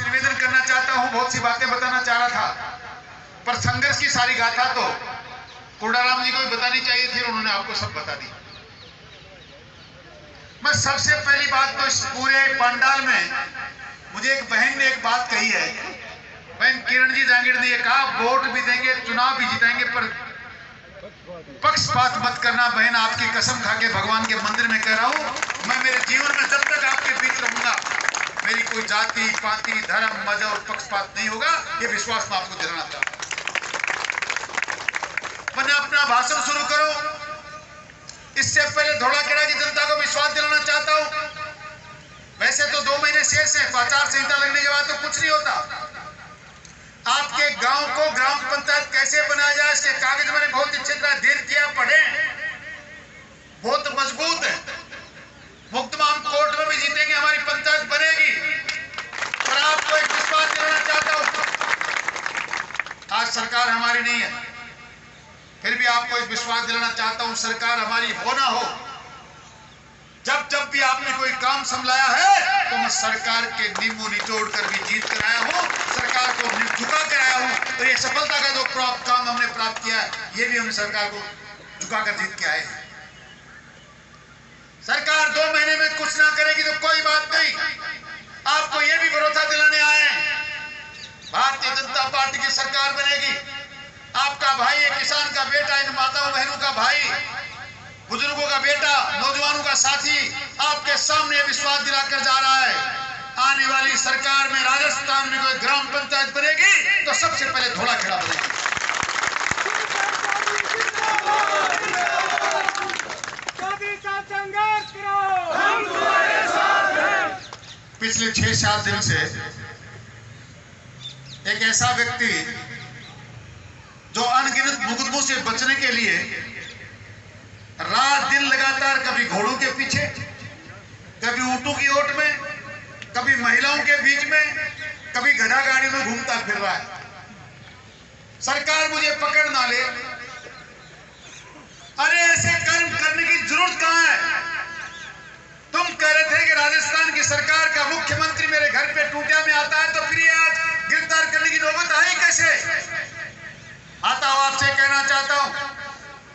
निवेदन करना चाहता हूं, बहुत सी बातें बताना चाह रहा था, पर संघर्ष की सारी गाथा तो कोडाराम जी को भी बतानी चाहिए थी, उन्होंने आपको सब बता दी। मैं सबसे पहली बात तो इस पूरे पंडाल में मुझे एक बहन ने एक बात कही है, बहन किरण जी जांगीर ने ये कहा, वोट भी देंगे, चुनाव भी जीतेंगे, पर पक्षपात मत करना। बहन, आपकी कसम खा के भगवान के मंदिर में कह रहा हूं, मैं मेरे जीवन में जब तक आपके बीच रहूंगा, मेरी कोई जाति पाति धर्म मजहब पक्षपात नहीं होगा, ये विश्वास मैं आपको दिलाना चाहता हूं। मैंने अपना भाषण शुरू करो, इससे पहले धौलाखेड़ा की जनता को विश्वास दिलाना चाहता हूं। वैसे तो 2 महीने शेष है, आचार संहिता लगने के बाद तो कुछ नहीं होता। आपके गांव को ग्राम पंचायत कैसे बनाया जाए, इसके कागज मैंने बहुत अच्छी तरह देर किया, पढ़े, बहुत मजबूत है। मुकदमा हम कोर्ट में भी जीतेंगे, हमारी पंचायत बनेगी। पर आपको एक विश्वास दिलाना चाहता हूं, आज सरकार हमारी नहीं है, फिर भी आपको एक विश्वास दिलाना चाहता हूं, सरकार हमारी हो ना हो, जब जब भी आपने कोई काम संभलाया है तो मैं सरकार के नींबू निचोड़ कर भी जीत कर आया हूं, सरकार को झुका कर आया हूं। तो ये सफलता का जो काम हमने प्राप्त किया है, ये भी हम सरकार को झुकाकर जीत के आए हैं। सरकार 2 महीने में कुछ ना करेगी तो कोई बात नहीं, आपको यह भी भरोसा दिलाने आए हैं, भारतीय जनता पार्टी की सरकार बनेगी। आपका भाई एक किसान का बेटा, इन माताओं बहनों का भाई, बुजुर्गों का बेटा, नौजवानों का साथी आपके सामने विश्वास दिलाकर जा रहा है, आने वाली सरकार में राजस्थान में कोई ग्राम पंचायत बनेगी तो सबसे पहले धौलाखेड़ा बनेगी। पिछले 6-7 दिन से एक ऐसा व्यक्ति जो अनगिनत मुकदमों से बचने के लिए रात दिन लगातार कभी घोड़ों के पीछे, कभी ऊंटों की ओट में, कभी महिलाओं के बीच में, कभी गधा गाड़ी में घूमता फिर रहा है। सरकार मुझे पकड़ ना ले, अरे ऐसे कर्म करने की जरूरत कहां है? तुम कह रहे थे कि राजस्थान की सरकार का मुख्यमंत्री मेरे घर पे टूटिया में आता है, तो फिर ये आज गिरफ्तार करने की नौबत आई कैसे? आता हूं, आपसे कहना चाहता हूं,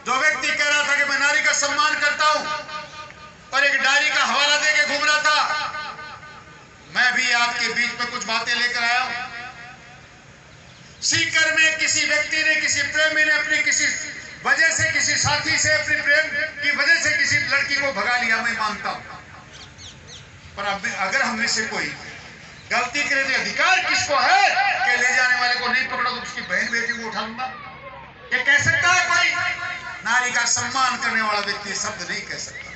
जो व्यक्ति कह रहा था कि मैं नारी का सम्मान करता हूं और एक डायरी का हवाला देके घूम रहा था, मैं भी आपके बीच में कुछ बातें लेकर आया हूं। सीकर में किसी व्यक्ति ने, किसी प्रेमी ने अपनी किसी वजह से, किसी साथी से, अपनी प्रेम की वजह से किसी लड़की को भगा लिया, मैं मानता हूं, पर अब अगर हमने से कोई गलती करे तो अधिकार किसको है कि ले जाने वाले को नहीं पकड़ो तो उसकी बहन बेटी को उठा लूंगा? ये कह सकता है कोई? नारी का सम्मान करने वाला व्यक्ति शब्द नहीं कह सकता।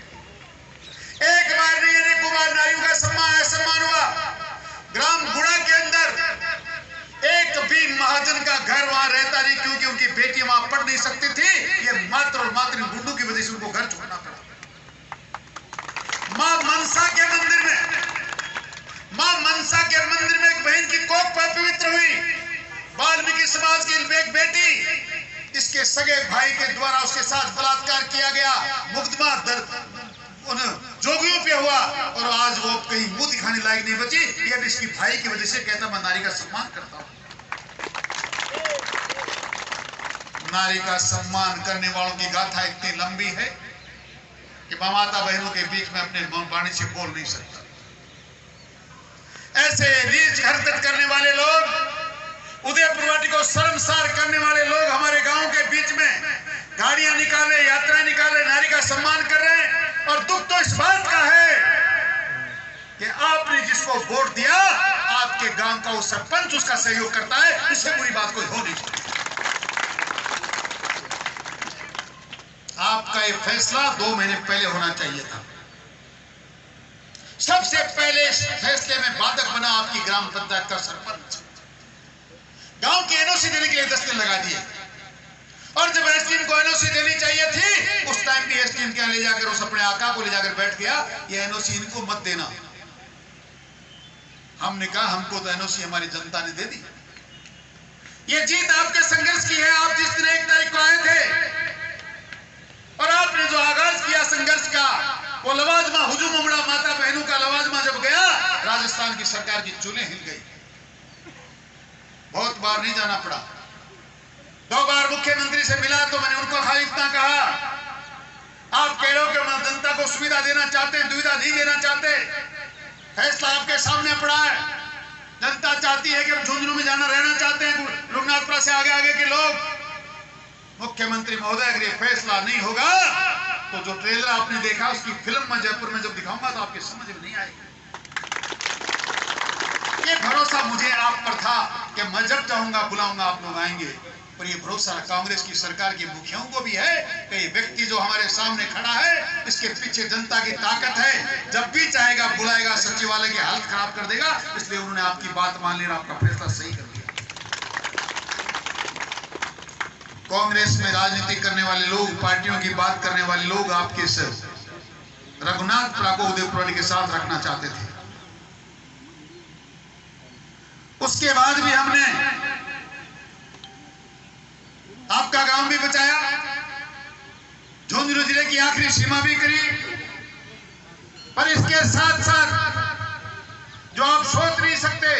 एक बार नहीं, अनेक बार नारियों का सम्मान हुआ। ग्राम गुड़ा के अंदर एक भी महाजन का घर वहां रहता नहीं, क्योंकि उनकी बेटी वहां पढ़ नहीं सकती थी। ये मात्र और मात्र गुड्डू की वजह से उनको घर छोड़ना पड़ा। मां मनसा के मंदिर में एक बहन की कोख पर पवित्र हुई। वाल्मीकि समाज की एक बेटी, इसके सगे भाई के द्वारा उसके साथ बलात्कार किया गया, मुकदमा उन जोगियों पे हुआ और आज वो कहीं मुंह दिखाने लायक नहीं बची। ये भी इसकी भाई की वजह से कहता मैं नारी का सम्मान करता हूं। नारी का सम्मान करने वालों की गाथा इतनी लंबी है कि माता बहनों के बीच में अपने वाणी से बोल नहीं सकता। ऐसे नीच हरकत करने वाले लोग, उदयपुर वाटी को शर्मसार करने वाले लोग हमारे गांव के बीच में गाड़ियां निकाले, यात्राएं निकाले, नारी का सम्मान कर रहे हैं। और दुख तो इस बात का है कि आपने जिसको वोट दिया, आपके गांव का वो सरपंच उसका सहयोग करता है। इससे बुरी बात कोई हो नहीं सकती। आपका ये फैसला 2 महीने पहले होना चाहिए था। सबसे पहले इस फैसले में बाधक बना आपकी ग्राम पंचायत का सरपंच। गांव की एनओसी देने के लिए 10 दिन लगा दिए, और जब एसडीएम को एनओसी देनी चाहिए थी, उस टाइम भी एसडीएम क्या ले जाकर उस अपने आका को ले जाकर बैठ गया, ये एनओसी इनको मत देना। हमने कहा हमको तो एनओसी हमारी जनता ने दे दी। ये जीत आपके संघर्ष की है। आप जिस दिन 1 तारीख को आए थे और आपने जो आगाज किया संघर्ष का, वो लवाजमा हुजूम उमड़ा, माता बहनों का लवाजमा जब गया, राजस्थान की सरकार की चूल्हे हिल गई। बहुत बार नहीं जाना पड़ा। 2 बार मुख्यमंत्री से मिला तो मैंने उनको खाली इतना कहा, आप कह रहे हो कि हम जनता को सुविधा देना चाहते हैं, दुविधा नहीं देना चाहते। फैसला आपके सामने पड़ा है। जनता चाहती है कि हम झुंझुनू में जाना रहना चाहते हैं, रघुनाथपुरा से आगे आगे के लोग। मुख्यमंत्री महोदय, अगर ये फैसला नहीं होगा तो जो ट्रेलर आपने देखा उसकी फिल्म मैं जयपुर में जब दिखाऊंगा तो आपके समझ में नहीं आएगी। ये भरोसा मुझे आप पर था कि मैं जब चाहूंगा बुलाऊंगा आप लोग आएंगे, पर ये भरोसा कांग्रेस की सरकार के मुखियों को भी है कि ये व्यक्ति जो हमारे सामने खड़ा है इसके पीछे जनता की ताकत है, जब भी चाहेगा बुलाएगा, सचिवालय की हालत खराब कर देगा। इसलिए उन्होंने आपकी बात मान ली और आपका फैसला सही कर दिया। कांग्रेस में राजनीति करने वाले लोग, पार्टियों की बात करने वाले लोग आपके सिर्फ रघुनाथपुरा को उदयपुर के साथ रखना चाहते थे। उसके बाद भी हमने आपका गांव भी बचाया, झुंझुनू जिले की आखिरी सीमा भी करी, पर इसके साथ साथ जो आप सोच नहीं सकते,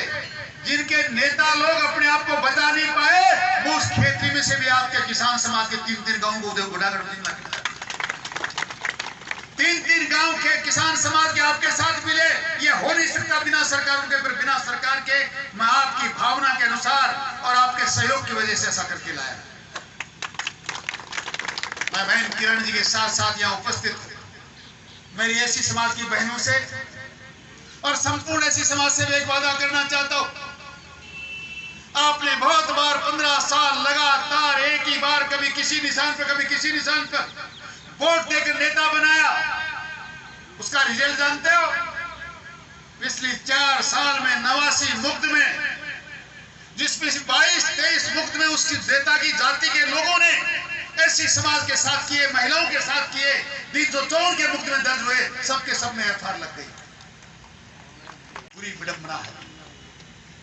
जिनके नेता लोग अपने आप को बचा नहीं पाए, वो उस खेती में से भी आपके किसान समाज के 3-3 गांव को उदयपुर 3-3 गांव के किसान समाज के आपके साथ मिले। ये हो नहीं सकता बिना सरकारों के, पर बिना सरकार के मैं आपकी भावना के अनुसार और आपके सहयोग की वजह से ऐसा करके लाया। मैं बहन किरण जी के साथ साथ यहाँ उपस्थित मेरी ऐसी समाज की बहनों से और संपूर्ण ऐसी समाज से भी एक वादा करना चाहता हूं। आपने बहुत बार 15 साल लगातार एक ही बार कभी किसी निशान पर कभी किसी निशान पर वोट देकर नेता बनाया। उसका रिजल्ट जानते हो? पिछले 4 साल में 89 मुक्त में, जिसमें 22-23 मुक्त में उस नेता की जाति के लोगों ने ऐसी समाज के साथ किए, महिलाओं के साथ किए, 354 के मुक्त में दर्ज हुए, सबके सब में एफआईआर लग गई। पूरी विडंबना है।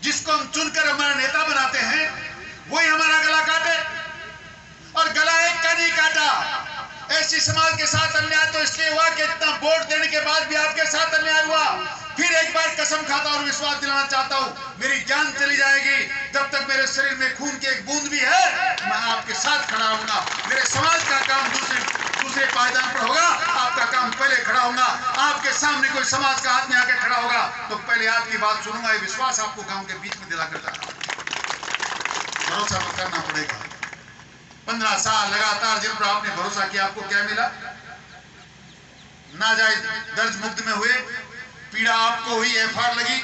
जिसको हम चुनकर हमारा नेता बनाते हैं वही हमारा गला काटे, और गला एक का नहीं काटा। ऐसी समाज के साथ अन्याय तो इसलिए हुआ कि इतना वोट देने के बाद भी आपके साथ अन्याय हुआ। फिर एक बार कसम खाता और विश्वास दिलाना चाहता हूं, मेरी जान चली जाएगी जब तक मेरे शरीर में खून की एक बूंद भी है, मैं आपके साथ खड़ा होऊंगा। मेरे समाज का काम दूसरे पायदान पर होगा, आपका काम पहले खड़ा होगा। आपके सामने कोई समाज का आदमी आके खड़ा होगा तो पहले आपकी बात सुनूंगा। ये विश्वास आपको गांव के बीच में दिला करता है। भरोसा तो करना पड़ेगा। 15 साल लगातार जिन पर आपने भरोसा किया, आपको क्या मिला? नाजायज दर्ज मुक्त में हुए, पीड़ा आपको हुई, एफआईआर लगी,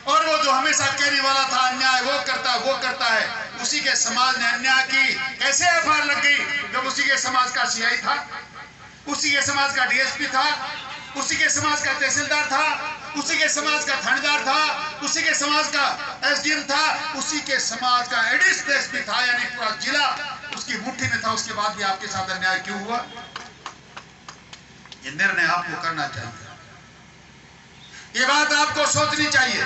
और वो जो हमेशा कहने वाला था अन्याय वो करता है, उसी के समाज ने अन्याय की। कैसे एफआईआर लग गई? जब उसी के समाज का सीआई था, उसी के समाज का डीएसपी था, उसी के समाज का तहसीलदार था, उसी के समाज का थानेदार था, उसी के समाज का एसडीएम था, उसी के समाज का एडिशनल एसपी था, यानी पूरा जिला उसकी मुट्ठी में था। उसके बाद भी आपके साथ अन्याय क्यों हुआ? ये निर्णय आपको करना चाहिए। ये बात आपको सोचनी चाहिए।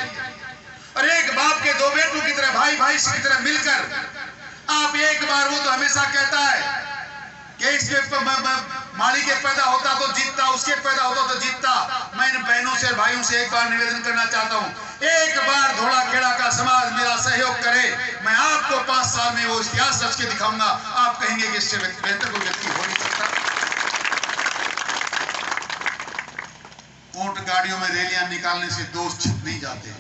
और एक बाप के 2 बेटों की तरह, भाई भाई की तरह मिलकर आप एक बार, वो तो हमेशा कहता है कि इसके माली के पैदा होता तो जीतता, उसके पैदा होता तो जीतता। मैं इन बहनों से भाइयों से एक बार निवेदन करना चाहता हूं, एक बार धोला खेड़ा का समाज मेरा सहयोग करे, मैं आपको 5 साल में वो इतिहास रच के दिखाऊंगा। आप कहेंगे कि इससे बेहतर कोई व्यक्ति हो नहीं सकता। ऊंट गाड़ियों में रैलियां निकालने से दोष छिप नहीं जाते।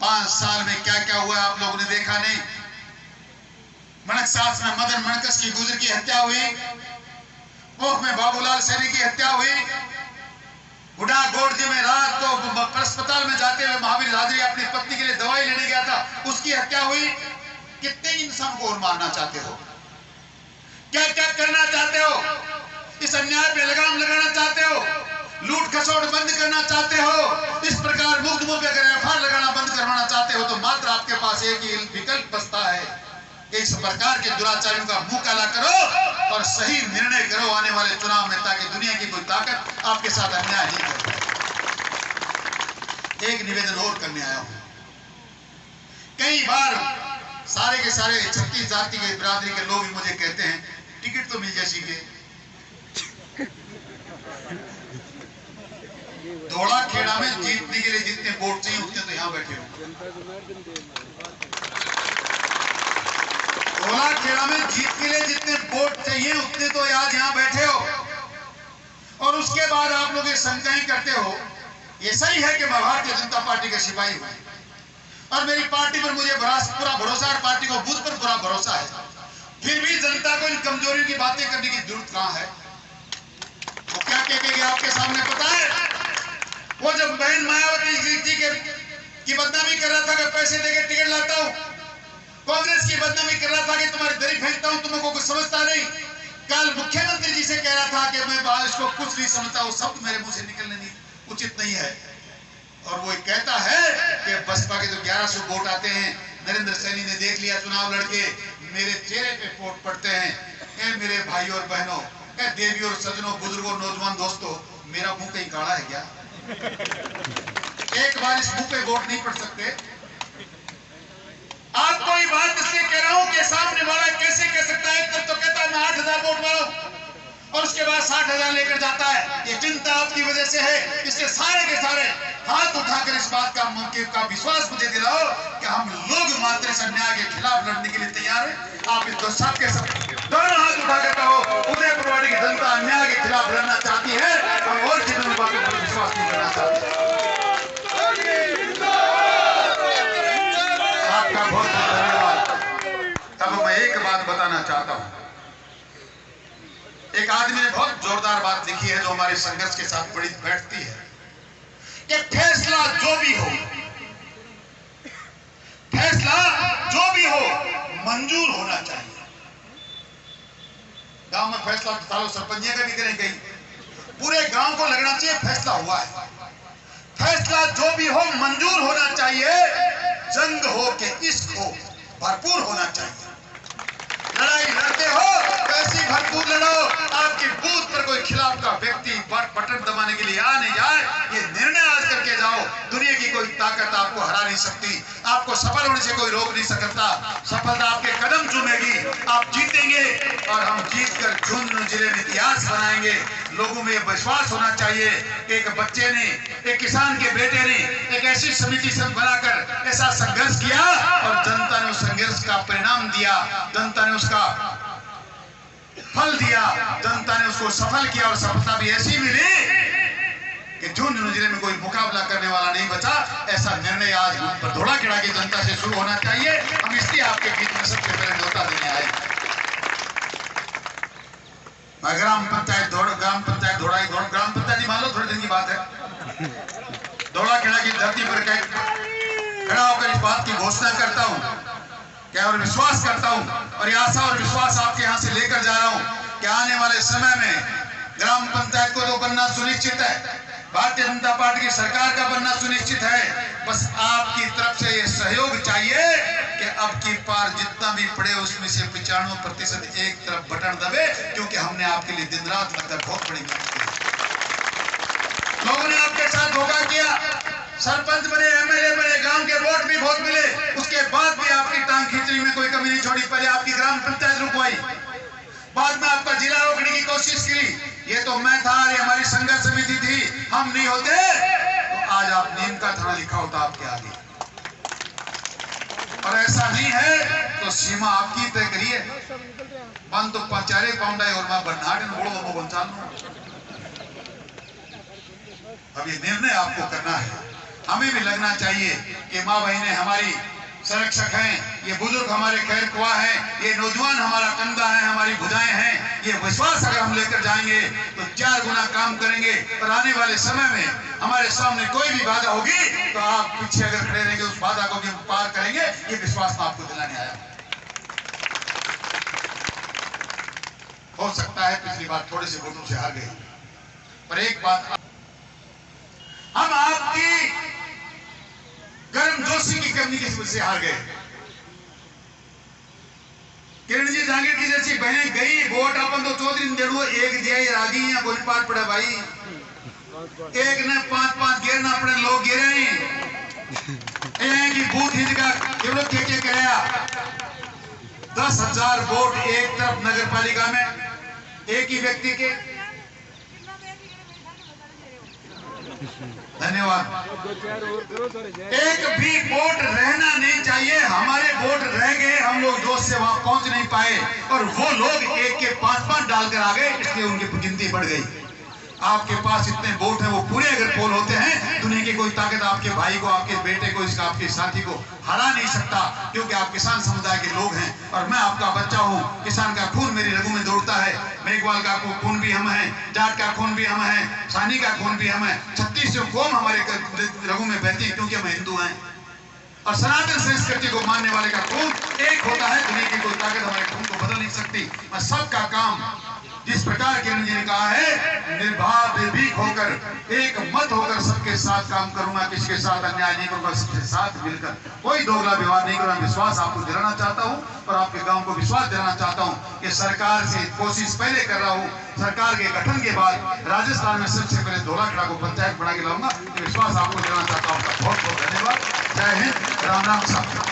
5 साल में क्या क्या हुआ आप लोगों ने देखा नहीं? मनकसास में मदन मनकस की गुजर की हत्या हुई, पोख में बाबूलाल सैनी की हत्या हुई, बुढ़ा गोड़जी में रात को अस्पताल में जाते हुए महावीर हाजरी अपनी पत्नी के लिए दवाई लेने गया था, उसकी हत्या हुई। कितने इंसान को और मारना चाहते हो? क्या क्या करना चाहते हो? इस अन्याय पे लगाम लगाना चाहते हो? लूट खसोट बंद करना चाहते हो? इस प्रकार मुक्त मुंह पे अगर एफआईआर लगाना बंद करवाना चाहते हो तो मात्र आपके पास एक ही विकल्प बचता है। इस प्रकार के दुराचारियों का मुंह काला करो और सही निर्णय करो आने वाले चुनाव में, ताकि दुनिया की कोई ताकत आपके साथ अन्याय नहीं कर पाए। एक निवेदन और करने आया हूं। कई बार सारे के सारे 36 जाति के बिरादरी के लोग मुझे कहते हैं टिकट तो मिल जैसी के धोला खेड़ा में जीतने के लिए जितने वोट चाहिए उतने तो यहाँ बैठे हो। धोला खेड़ा में जीत के लिए जितने वोट चाहिए उतने तो आज यहाँ बैठे हो। और उसके बाद आप लोग ये शंकाएं करते हो। ये सही है कि मैं भारतीय जनता पार्टी का सिपाही हूं और मेरी पार्टी पर मुझे पूरा भरोसा है, पार्टी को बूथ पर पूरा भरोसा है, फिर भी जनता को इन कमजोरियों की बातें करने की जरूरत कहां है? वो क्या कहेंगे आपके सामने पता है? वो जब बहन मायावती जी की बदनामी कर रहा था कि पैसे देके टिकट लाता हूं, कांग्रेस की बदनामी कर रहा था कि तुम्हारी दरी फेंकता हूं, तुमको कुछ समझता नहीं। कल मुख्यमंत्री जी से कह रहा था कि मैं इसको कुछ नहीं समझता, वो शब्द मेरे मुंह से निकलने नहीं उचित नहीं है। और वो कहता है कि बसपा के तो 1100 वोट आते हैं, नरेंद्र सैनी ने देख लिया चुनाव लड़के, मेरे चेहरे पे वोट पड़ते हैं। ए मेरे भाई और बहनों, ए देवी और सज्जनों, बुजुर्गों, नौजवान दोस्तों, मेरा मुंह कहीं काला है क्या? एक बार इस मुंह पे वोट नहीं पड़ सकते? आपको ये बात इसलिए कह रहा हूं कि सामने वाला कैसे कह सकता है? तब तो कहता है मैं 8000 वोट मारो और उसके बाद 60,000 लेकर जाता है। ये चिंता आपकी वजह से है। इसलिए सारे के सारे हाथ उठाकर इस बात का विश्वास मुझे दिलाओ कि हम लोग मात्र इस अन्याय के खिलाफ लड़ने के लिए तैयार हैं। आप इस सब के सब दोनों हाथ उठाकर कहो, उदयपुरवाड़ी की जनता अन्याय के खिलाफ लड़ना चाहती है और किसी बातों पर विश्वास नहीं करना चाहती। आपका बहुत बहुत धन्यवाद। तब मैं एक बात बताना चाहता हूं। एक आदमी ने बहुत जोरदार बात लिखी है जो हमारे संघर्ष के साथ बड़ी बैठती है कि फैसला जो भी हो, फैसला जो भी हो मंजूर होना चाहिए। गांव में फैसला सालों सरपंच का भी करें, कहीं पूरे गांव को लगना चाहिए फैसला हुआ है। फैसला जो भी हो मंजूर होना चाहिए। जंग हो के इश्क हो भरपूर होना चाहिए। लड़ाई लड़ते हो कैसी भरपूर लड़ो। आपके बूथ पर कोई खिलाफ का व्यक्ति बटन दबाने के लिए आ नहीं जाए, ये निर्णय आज करके जाओ। दुनिया की कोई ताकत आपको हरा नहीं सकती, आपको सफल होने से कोई रोक नहीं सकता। सफलता आपके कदम चूमेगी, आप जीतेंगे और हम जीतकर झुंझुनू जिले में इतिहास बनाएंगे। लोगों में विश्वास होना चाहिए। एक बच्चे ने, एक किसान के बेटे ने एक ऐसी समिति से बनाकर ऐसा संघर्ष किया और जनता ने उस संघर्ष का परिणाम दिया, जनता ने उसका फल दिया, जनता ने उसको सफल किया और सफलता भी ऐसी मिली कि झुंझुनू जिले में कोई मुकाबला करने वाला नहीं बचा। ऐसा निर्णय आज धोला खेड़ा की जनता से शुरू होना चाहिए। हम इसलिए आपके बीच में सबसे पहले न्योता देने आए। ग्राम पंचायत धोड़ा ग्राम पंचायत मान लो, थोड़े दिन की बात है। धोला खेड़ा की धरती पर खड़ा होकर इस बात की घोषणा करता हूं क्या और विश्वास करता हूं और ये आशा और विश्वास आपके यहां से लेकर जा रहा हूं कि आने वाले समय में ग्राम पंचायत को तो बनना सुनिश्चित है, भारतीय जनता पार्टी की सरकार का बनना सुनिश्चित है। बस आपकी तरफ से ये सहयोग चाहिए कि अब की पार जितना भी पड़े उसमें से 95% एक तरफ बटन दबे, क्योंकि हमने आपके लिए दिन रात लगकर बहुत बड़ी मेहनत की। लोगों ने आपके साथ धोखा किया, सरपंच बने, एमएलए बने, गांव के वोट भी बहुत मिले, उसके बाद भी आपकी टांग खींचने में कोई कमी नहीं छोड़ी। पहले आपकी ग्राम पंचायत रुकवाई, बाद में आपका जिला रोकने की कोशिश की। ये तो मैं था, ये हमारी संघर्ष समिति थी। हम नहीं होते तो आज आप नीम का थाना लिखा होता आपके आगे। और ऐसा नहीं है तो सीमा आपकी तय करिए। मन तो पचारे पाउंडा और मैं बन्नाट बोलो वो बंचाल। अब ये निर्णय आपको करना है। हमें भी लगना चाहिए कि माँ बहनें हमारी संरक्षक हैं, ये बुजुर्ग हमारे खैर कुआ हैं, ये नौजवान हमारा कंधा है, हमारी भुजाएं हैं। ये विश्वास अगर हम लेकर जाएंगे तो 4 गुना काम करेंगे। और आने वाले समय में हमारे सामने कोई भी बाधा होगी तो आप पीछे अगर खड़े रहेंगे, उस बाधा को भी पार करेंगे। ये विश्वास मैं आपको दिलाने आया। हो सकता है पिछली बार थोड़े से वोटों से हार गए, पर एक बात, हम आपकी गर्मजोशी की कमी की वजह से हार गए। किरण जी जांगीर की जैसी बहन गई वोट अपन तो चौधरी देड़ो एक दिया ही रागी या कोई पार पड़ा भाई। एक ने 5-5 गिरना अपने लोग गिरे की बूथ हित का केवल के कराया। 10,000 वोट एक तरफ नगर पालिका में एक ही व्यक्ति के, धन्यवाद। एक भी वोट रहना नहीं चाहिए। हमारे वोट रह गए, हम लोग जोश से वहां पहुंच नहीं पाए और वो लोग एक के 5-5 डालकर आ गए, इसलिए उनकी गिनती बढ़ गई। आपके पास इतने वोट हैं, वो पूरे अगर पोल होते हैं, दुनिया की कोई ताकत आपके भाई को, आपके बेटे को, इसका आपके साथी को हरा नहीं सकता, क्योंकि आप किसान समुदाय के लोग हैं और मैं आपका बच्चा हूं। किसान का खून मेरी रगों में दौड़ता है। मेघवाल का खून भी हम हैं, जाट का खून भी हम हैं, सानी का खून भी हम हैं। 36 कौम हमारे रगों में बहती है, क्योंकि हम हिंदू हैं। और सनातन संस्कृति को मानने वाले का खून एक होता है। दुनिया की कोई ताकत हमारे खून को बदल नहीं सकती। मैं सबका काम जिस प्रकार के जी ने कहा है, निर्भीक होकर, एक मत होकर सबके साथ काम करूंगा, किसके साथ अन्याय नहीं करूंगा, सबके साथ मिलकर, कोई दोगला व्यवहार नहीं करूंगा। विश्वास आपको दिलाना चाहता हूं और आपके गांव को विश्वास दिलाना चाहता हूं कि सरकार से कोशिश पहले कर रहा हूं। सरकार के गठन के बाद राजस्थान में सबसे पहले धोलाखेड़ा को पंचायत बना के लाऊंगा। विश्वास आपको दिलाना चाहता हूं। बहुत बहुत धन्यवाद। जय हिंद, राम राम साहब।